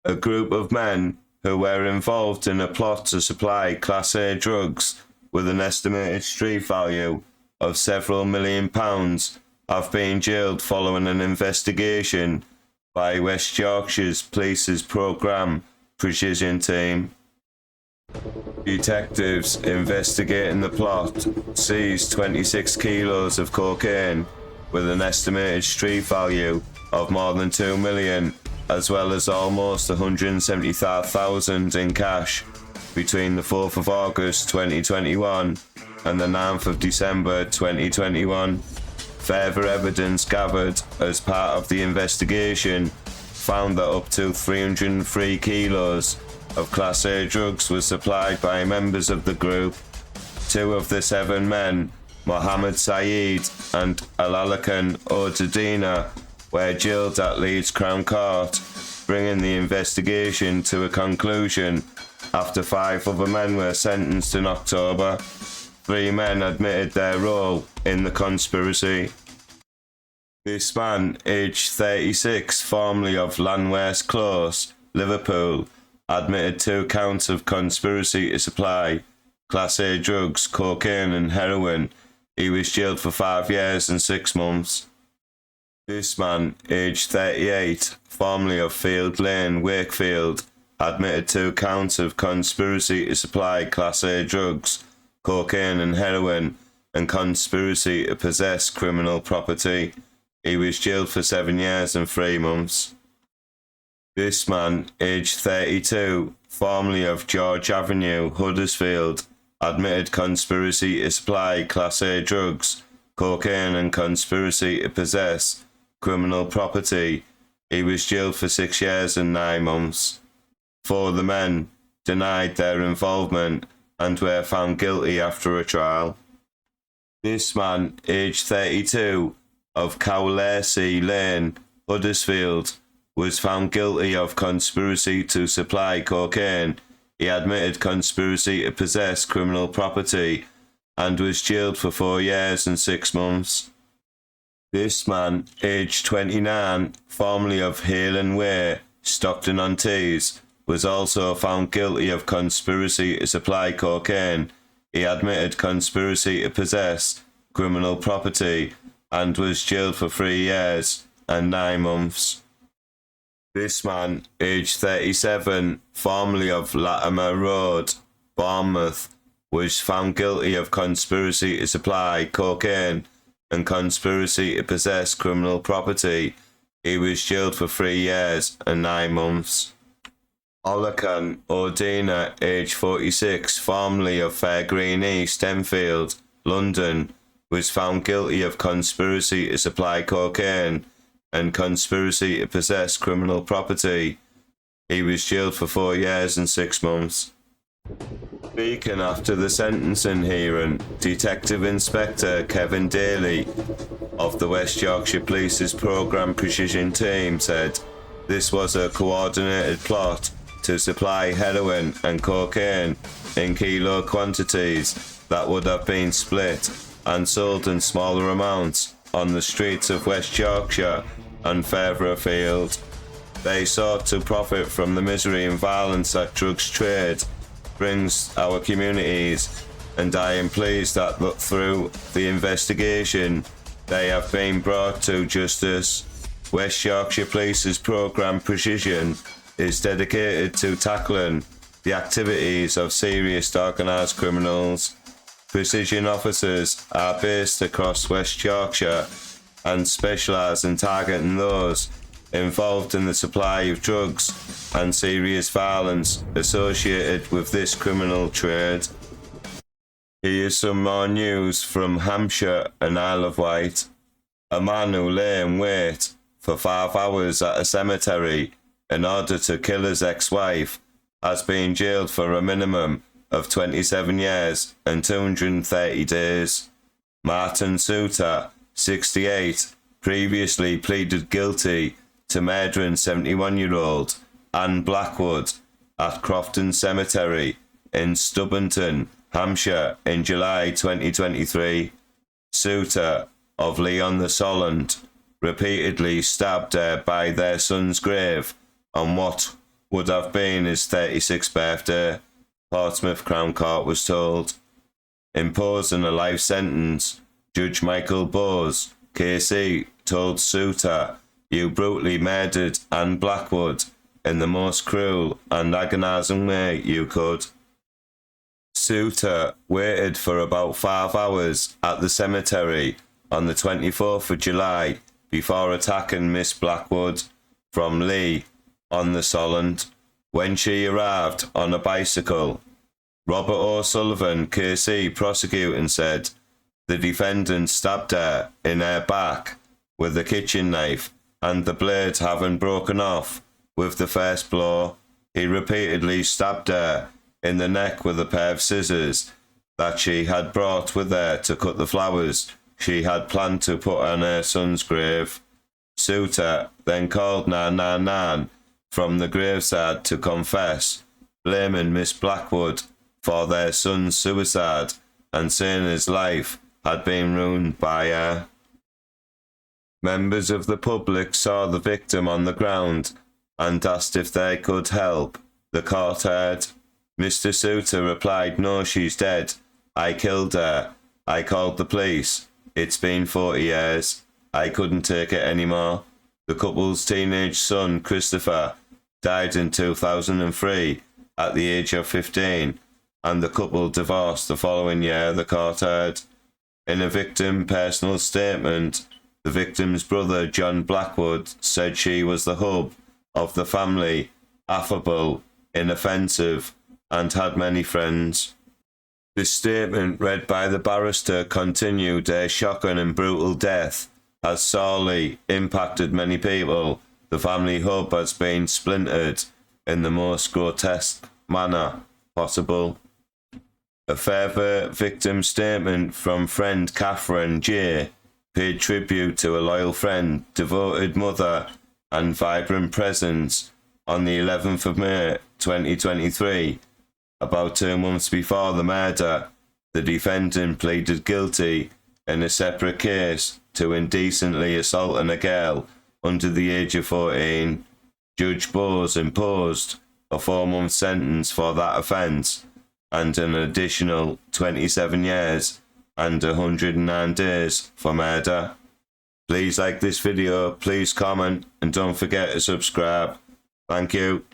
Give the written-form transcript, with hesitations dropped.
A group of men who were involved in a plot to supply Class A drugs with an estimated street value of several £1 million have been jailed following an investigation by West Yorkshire's Police's Programme Precision Team. Detectives investigating the plot seized 26 kilos of cocaine with an estimated street value of more than £2 million, as well as almost £175,000 in cash between the 4th of August 2021 and the 9th of December 2021. Further evidence gathered as part of the investigation found that up to 303 kilos of Class A drugs was supplied by members of the group. 2 of the 7 men, Mohammed Saeed and Alalakan Odadina, were jailed at Leeds Crown Court, bringing the investigation to a conclusion after 5 other men were sentenced in October. 3 men admitted their role in the conspiracy. This man, aged 36, formerly of Landwehr's Close, Liverpool, admitted 2 counts of conspiracy to supply Class A drugs, cocaine and heroin. He was jailed for 5 years and 6 months. This man, aged 38, formerly of Field Lane, Wakefield, admitted 2 counts of conspiracy to supply Class A drugs, cocaine and heroin, and conspiracy to possess criminal property. He was jailed for 7 years and 3 months. This man, aged 32, formerly of George Avenue, Huddersfield, admitted conspiracy to supply Class A drugs, cocaine and conspiracy to possess criminal property. He was jailed for 6 years and 9 months. 4 of the men denied their involvement and were found guilty after a trial. This man, aged 32, of Cowlairsea Lane, Huddersfield, was found guilty of conspiracy to supply cocaine. He admitted conspiracy to possess criminal property and was jailed for 4 years and 6 months. This man, aged 29, formerly of Haylen Way, Stockton-on-Tees, was also found guilty of conspiracy to supply cocaine. He admitted conspiracy to possess criminal property and was jailed for 3 years and 9 months. This man, aged 37, formerly of Latimer Road, Bournemouth, was found guilty of conspiracy to supply cocaine and conspiracy to possess criminal property. He was jailed for 3 years and 9 months. Olakan Odina, aged 46, formerly of Fairgreen East, Enfield, London, was found guilty of conspiracy to supply cocaine and conspiracy to possess criminal property. He was jailed for 4 years and 6 months. Speaking after the sentencing hearing, Detective Inspector Kevin Daly of the West Yorkshire Police's Programme Precision Team said this was a coordinated plot to supply heroin and cocaine in kilo quantities that would have been split and sold in smaller amounts on the streets of West Yorkshire and further afield. They sought to profit from the misery and violence that drugs trade brings our communities, and I am pleased that through the investigation they have been brought to justice. West Yorkshire Police's Programme Precision is dedicated to tackling the activities of serious organised criminals. Precision officers are based across West Yorkshire and specialise in targeting those involved in the supply of drugs and serious violence associated with this criminal trade. Here's some more news from Hampshire and Isle of Wight. A man who lay in wait for 5 hours at a cemetery in order to kill his ex-wife has been jailed for a minimum of 27 years and 230 days. Martin Suter, 68, previously pleaded guilty to murdering 71-year-old Anne Blackwood at Crofton Cemetery in Stubbington, Hampshire in July 2023. Suter, of Leon the Solent, repeatedly stabbed her by their son's grave on what would have been his 36th birthday, Portsmouth Crown Court was told. Imposing a life sentence, Judge Michael Bowes, KC, told Souter, "You brutally murdered Anne Blackwood in the most cruel and agonising way you could." Souter waited for about 5 hours at the cemetery on the 24th of July before attacking Miss Blackwood from Lee on the Solent when she arrived on a bicycle. Robert O'Sullivan, KC, prosecuting, said the defendant stabbed her in her back with a kitchen knife, and the blade having broken off with the first blow, he repeatedly stabbed her in the neck with a pair of scissors that she had brought with her to cut the flowers she had planned to put on her son's grave. Souter then called 999 from the graveside to confess, blaming Miss Blackwood for their son's suicide and saying his life had been ruined by her. Members of the public saw the victim on the ground and asked if they could help. The court heard. Mr. Souter replied, "No, she's dead. I killed her. I called the police. It's been 40 years. I couldn't take it anymore." The couple's teenage son, Christopher, died in 2003 at the age of 15, and the couple divorced the following year, the court heard. In a victim personal statement, the victim's brother, John Blackwood, said she was the hub of the family, affable, inoffensive, and had many friends. The statement read by the barrister continued, "A shocking and brutal death has sorely impacted many people. The family hub has been splintered in the most grotesque manner possible." A further victim statement from friend Catherine J. paid tribute to a loyal friend, devoted mother, and vibrant presence on the 11th of May 2023. About 2 months before the murder, the defendant pleaded guilty in a separate case to indecently assaulting a girl under the age of 14. Judge Bowes imposed a 4-month sentence for that offence and an additional 27 years and 109 days for murder. Please like this video, please comment, and don't forget to subscribe. Thank you.